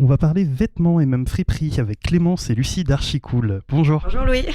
On va parler vêtements et même friperie avec Clémence et Lucie d'Archicool. Bonjour. Bonjour Louis.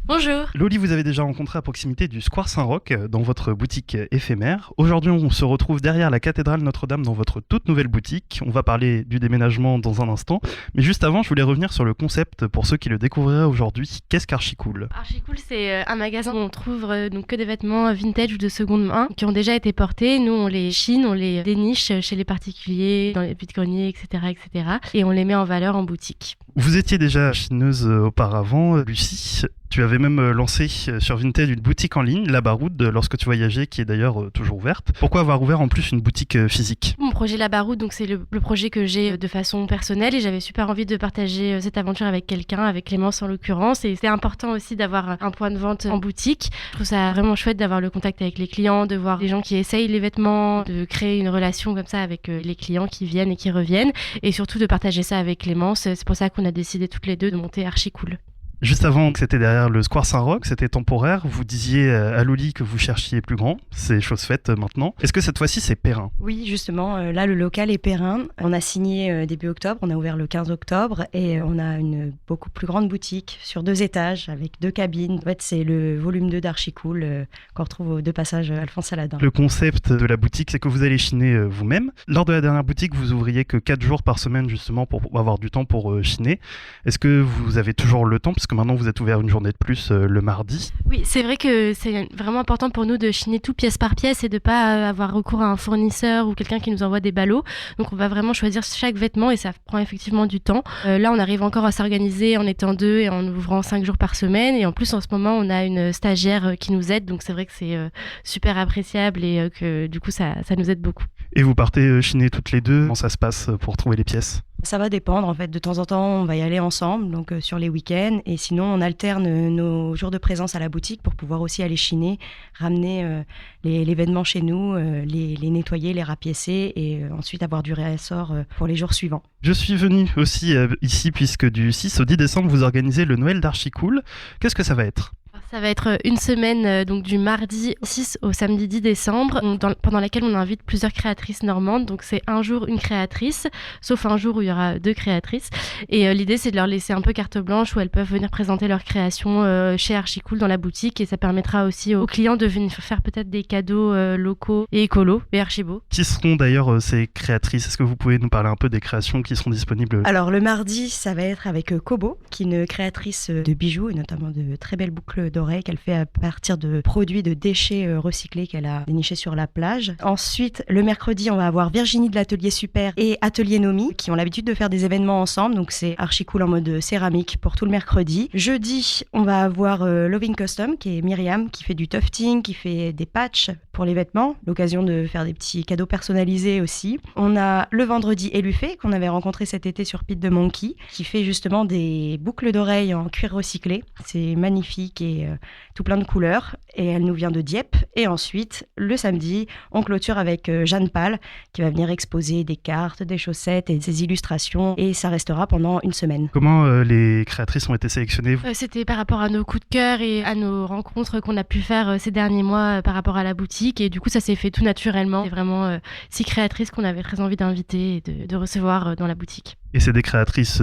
Bonjour. Loli, vous avez déjà rencontré à proximité du Square Saint-Roch dans votre boutique éphémère. Aujourd'hui, on se retrouve derrière la cathédrale Notre-Dame dans votre toute nouvelle boutique. On va parler du déménagement dans un instant. Mais juste avant, je voulais revenir sur le concept pour ceux qui le découvriraient aujourd'hui. Qu'est-ce qu'Archicool ? Archicool, c'est un magasin où on trouve donc que des vêtements vintage ou de seconde main qui ont déjà été portés. Nous, on les chine, on les déniche chez les particuliers, dans les vide-greniers, etc., etc. Et on les met en valeur en boutique. Vous étiez déjà chineuse auparavant, Lucie. Tu avais même lancé sur Vinted une boutique en ligne, La Baroude, lorsque tu voyageais, qui est d'ailleurs toujours ouverte. Pourquoi avoir ouvert en plus une boutique physique ? Mon projet La Baroude, donc c'est le projet que j'ai de façon personnelle et j'avais super envie de partager cette aventure avec quelqu'un, avec Clémence en l'occurrence. Et c'est important aussi d'avoir un point de vente en boutique. Je trouve ça vraiment chouette d'avoir le contact avec les clients, de voir les gens qui essayent les vêtements, de créer une relation comme ça avec les clients qui viennent et qui reviennent. Et surtout de partager ça avec Clémence. C'est pour ça qu'on a décidé toutes les deux de monter Archicool. Juste avant, c'était derrière le Square Saint-Roch, c'était temporaire. Vous disiez à Loli que vous cherchiez plus grand. C'est chose faite maintenant. Est-ce que cette fois-ci, c'est périn ? Oui, justement, là, le local est périn. On a signé début octobre, on a ouvert le 15 octobre et on a une beaucoup plus grande boutique sur 2 étages avec 2 cabines. En fait, c'est le volume 2 d'Archicool qu'on retrouve aux 2 passages Alphonse Saladin. Le concept de la boutique, c'est que vous allez chiner vous-même. Lors de la dernière boutique, vous ouvriez que 4 jours par semaine, justement, pour avoir du temps pour chiner. Est-ce que vous avez toujours le temps ? Parce que maintenant, vous êtes ouvert une journée de plus le mardi. Oui, c'est vrai que c'est vraiment important pour nous de chiner tout pièce par pièce et de pas avoir recours à un fournisseur ou quelqu'un qui nous envoie des ballots. Donc, on va vraiment choisir chaque vêtement et ça prend effectivement du temps. Là, on arrive encore à s'organiser en étant 2 et en ouvrant 5 jours par semaine. Et en plus, en ce moment, on a une stagiaire qui nous aide. Donc, c'est vrai que c'est super appréciable et que du coup, ça nous aide beaucoup. Et vous partez chiner toutes les 2. Comment ça se passe pour trouver les pièces ? Ça va dépendre, en fait. De temps en temps, on va y aller ensemble, donc sur les week-ends. Et sinon, on alterne nos jours de présence à la boutique pour pouvoir aussi aller chiner, ramener les vêtements chez nous, les nettoyer, les rapiécer et ensuite avoir du réassort pour les jours suivants. Je suis venu aussi ici puisque du 6 au 10 décembre, vous organisez le Noël d'Archicool. Qu'est-ce que ça va être ? Ça va être une semaine donc du mardi 6 au samedi 10 décembre pendant laquelle on invite plusieurs créatrices normandes. Donc c'est un jour une créatrice, sauf un jour où il y aura 2 créatrices. Et l'idée c'est de leur laisser un peu carte blanche où elles peuvent venir présenter leurs créations chez Archicool dans la boutique. Et ça permettra aussi aux clients de venir faire peut-être des cadeaux locaux et écolos et archi-beaux. Qui seront d'ailleurs ces créatrices ? Est-ce que vous pouvez nous parler un peu des créations qui seront disponibles ? Alors le mardi, ça va être avec Kobo, qui est une créatrice de bijoux et notamment de très belles boucles d'oreilles qu'elle fait à partir de produits de déchets recyclés qu'elle a dénichés sur la plage. Ensuite, le mercredi, on va avoir Virginie de l'Atelier Super et Atelier Nomi qui ont l'habitude de faire des événements ensemble. Donc c'est Archicool en mode céramique pour tout le mercredi. Jeudi, on va avoir Loving Custom qui est Myriam qui fait du tufting, qui fait des patchs pour les vêtements. L'occasion de faire des petits cadeaux personnalisés aussi. On a le vendredi Elufé qu'on avait rencontré cet été sur Pete de Monkey qui fait justement des boucles d'oreilles en cuir recyclé. C'est magnifique et tout plein de couleurs et elle nous vient de Dieppe. Et ensuite, le samedi, on clôture avec Jeanne Pal qui va venir exposer des cartes, des chaussettes et des illustrations et ça restera pendant une semaine. Comment les créatrices ont été sélectionnées ? C'était par rapport à nos coups de cœur et à nos rencontres qu'on a pu faire ces derniers mois par rapport à la boutique et du coup ça s'est fait tout naturellement. C'est vraiment 6 créatrices qu'on avait très envie d'inviter et de recevoir dans la boutique. Et c'est des créatrices,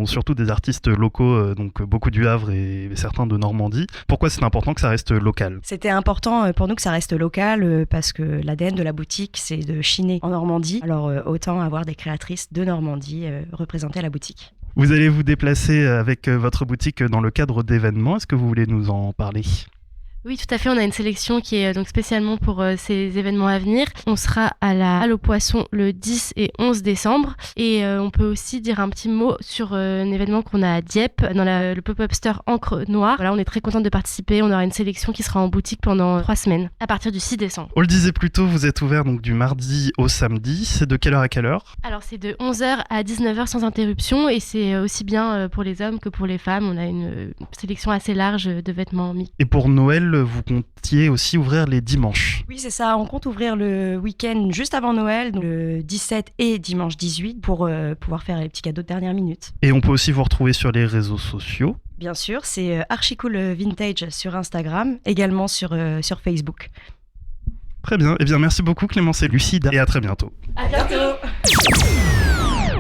surtout des artistes locaux, donc beaucoup du Havre et certains de Normandie. Pourquoi c'est important que ça reste local ? C'était important pour nous que ça reste local parce que l'ADN de la boutique, c'est de chiner en Normandie. Alors autant avoir des créatrices de Normandie représentées à la boutique. Vous allez vous déplacer avec votre boutique dans le cadre d'événements. Est-ce que vous voulez nous en parler ? Oui, tout à fait. On a une sélection qui est donc spécialement pour ces événements à venir. On sera à la Halle aux Poissons le 10 et 11 décembre. Et on peut aussi dire un petit mot sur un événement qu'on a à Dieppe, dans le pop-up store Encre Noire. Voilà, on est très contente de participer. On aura une sélection qui sera en boutique pendant 3 semaines, à partir du 6 décembre. On le disait plus tôt, vous êtes ouvert donc du mardi au samedi. C'est de quelle heure à quelle heure ? Alors, c'est de 11h à 19h sans interruption. Et c'est aussi bien pour les hommes que pour les femmes. On a une sélection assez large de vêtements mixtes. Et pour Noël, vous comptiez aussi ouvrir les dimanches. Oui, c'est ça. On compte ouvrir le week-end juste avant Noël, donc le 17 et dimanche 18, pour pouvoir faire les petits cadeaux de dernière minute. Et on peut aussi vous retrouver sur les réseaux sociaux. Bien sûr, c'est Archicool Vintage sur Instagram, également sur Facebook. Très bien. Eh bien, merci beaucoup Clémence et Lucie. Et à très bientôt. À bientôt.